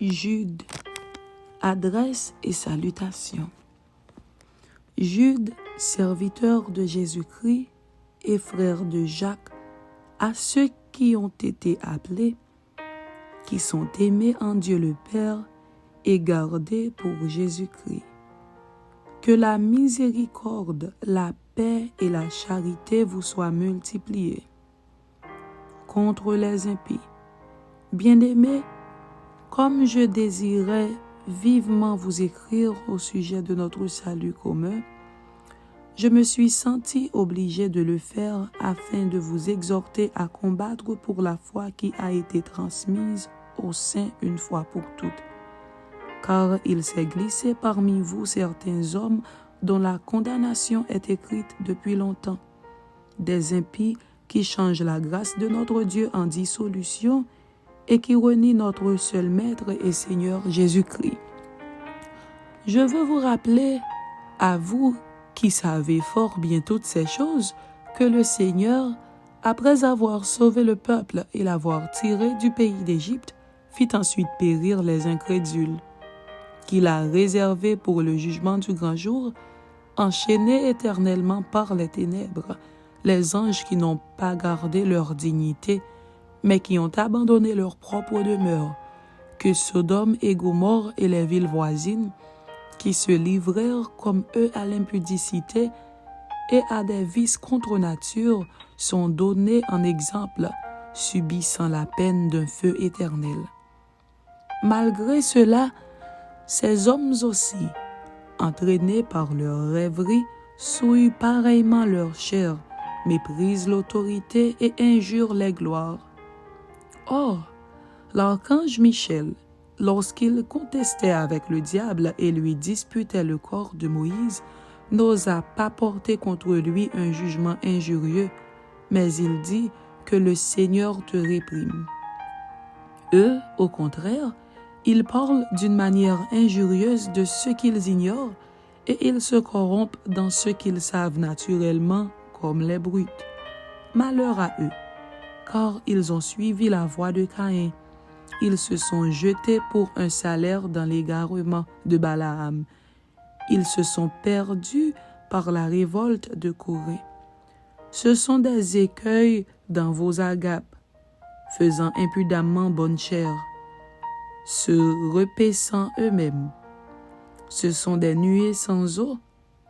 Jude, adresse et salutations. Jude, serviteur de Jésus-Christ et frère de Jacques, à ceux qui ont été appelés, qui sont aimés en Dieu le Père et gardés pour Jésus-Christ. Que la miséricorde, la paix et la charité vous soient multipliées contre les impies. Bien-aimés, comme je désirais vivement vous écrire au sujet de notre salut commun, je me suis senti obligé de le faire afin de vous exhorter à combattre pour la foi qui a été transmise aux saints une fois pour toutes. Car il s'est glissé parmi vous certains hommes dont la condamnation est écrite depuis longtemps, des impies qui changent la grâce de notre Dieu en dissolution et qui renient notre seul Maître et Seigneur Jésus-Christ. Je veux vous rappeler, à vous qui savez fort bien toutes ces choses, que le Seigneur, après avoir sauvé le peuple et l'avoir tiré du pays d'Égypte, fit ensuite périr les incrédules, qu'il a réservés pour le jugement du grand jour, enchaînés éternellement par les ténèbres, les anges qui n'ont pas gardé leur dignité, mais qui ont abandonné leur propre demeure, que Sodome et Gomorrhe et les villes voisines, qui se livrèrent comme eux à l'impudicité et à des vices contre nature, sont donnés en exemple, subissant la peine d'un feu éternel. Malgré cela, ces hommes aussi, entraînés par leur rêverie, souillent pareillement leur chair, méprisent l'autorité et injurent les gloires. Or, l'archange Michel, lorsqu'il contestait avec le diable et lui disputait le corps de Moïse, n'osa pas porter contre lui un jugement injurieux, mais il dit que le Seigneur te réprime. Eux, au contraire, ils parlent d'une manière injurieuse de ce qu'ils ignorent et ils se corrompent dans ce qu'ils savent naturellement comme les brutes. Malheur à eux, car ils ont suivi la voie de Caïn. Ils se sont jetés pour un salaire dans l'égarement de Balaam. Ils se sont perdus par la révolte de Corée. Ce sont des écueils dans vos agapes, faisant impudemment bonne chère, se repaissant eux-mêmes. Ce sont des nuées sans eau,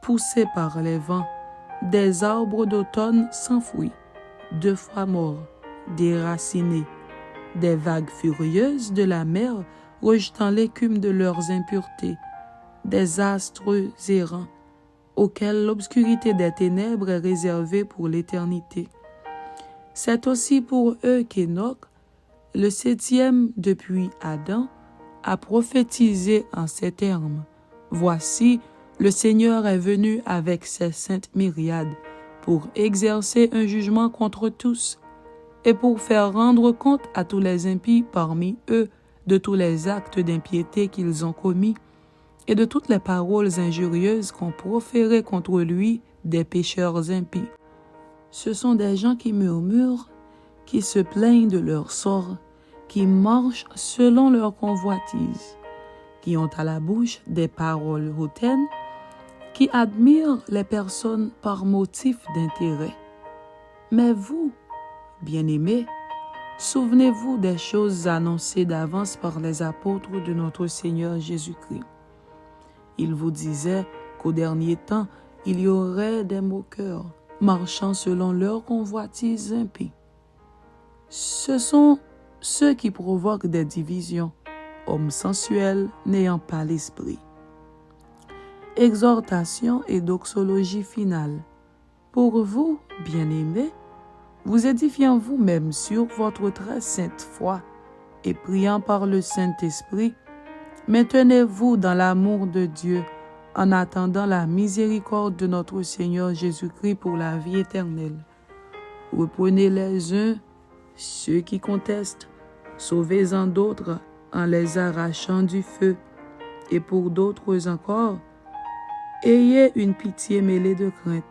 poussées par les vents, des arbres d'automne sans fruits, 2 fois morts, déracinés, des vagues furieuses de la mer rejetant l'écume de leurs impuretés, des astres errants, auxquels l'obscurité des ténèbres est réservée pour l'éternité. C'est aussi pour eux qu'Enoch, le 7e depuis Adam, a prophétisé en ces termes. Voici, le Seigneur est venu avec ses saintes myriades pour exercer un jugement contre tous et pour faire rendre compte à tous les impies parmi eux de tous les actes d'impiété qu'ils ont commis et de toutes les paroles injurieuses qu'ont proférées contre lui des pécheurs impies. Ce sont des gens qui murmurent, qui se plaignent de leur sort, qui marchent selon leur convoitise, qui ont à la bouche des paroles hautaines, qui admirent les personnes par motif d'intérêt. Mais vous, bien-aimés, souvenez-vous des choses annoncées d'avance par les apôtres de notre Seigneur Jésus-Christ. Ils vous disaient qu'au dernier temps, il y aurait des moqueurs, marchant selon leur convoitise impie. Ce sont ceux qui provoquent des divisions, hommes sensuels n'ayant pas l'esprit. Exhortation et doxologie finale. Pour vous, bien-aimés, vous édifiant vous-même sur votre très sainte foi et priant par le Saint-Esprit, maintenez-vous dans l'amour de Dieu en attendant la miséricorde de notre Seigneur Jésus-Christ pour la vie éternelle. Reprenez les uns ceux qui contestent, sauvez-en d'autres en les arrachant du feu, et pour d'autres encore, ayez une pitié mêlée de crainte,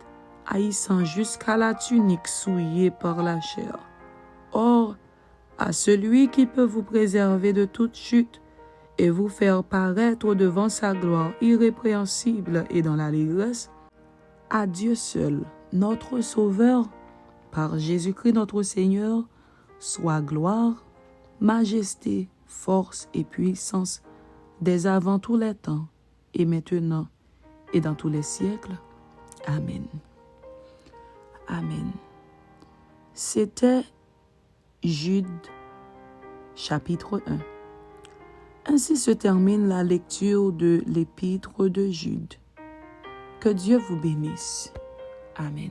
haïssant jusqu'à la tunique souillée par la chair. Or, à celui qui peut vous préserver de toute chute et vous faire paraître devant sa gloire irrépréhensible et dans l'allégresse. À Dieu seul, notre Sauveur, par Jésus-Christ notre Seigneur, soit gloire, majesté, force et puissance, dès avant tous les temps, et maintenant, et dans tous les siècles. Amen. Amen. C'était Jude, chapitre 1. Ainsi se termine la lecture de l'épître de Jude. Que Dieu vous bénisse. Amen.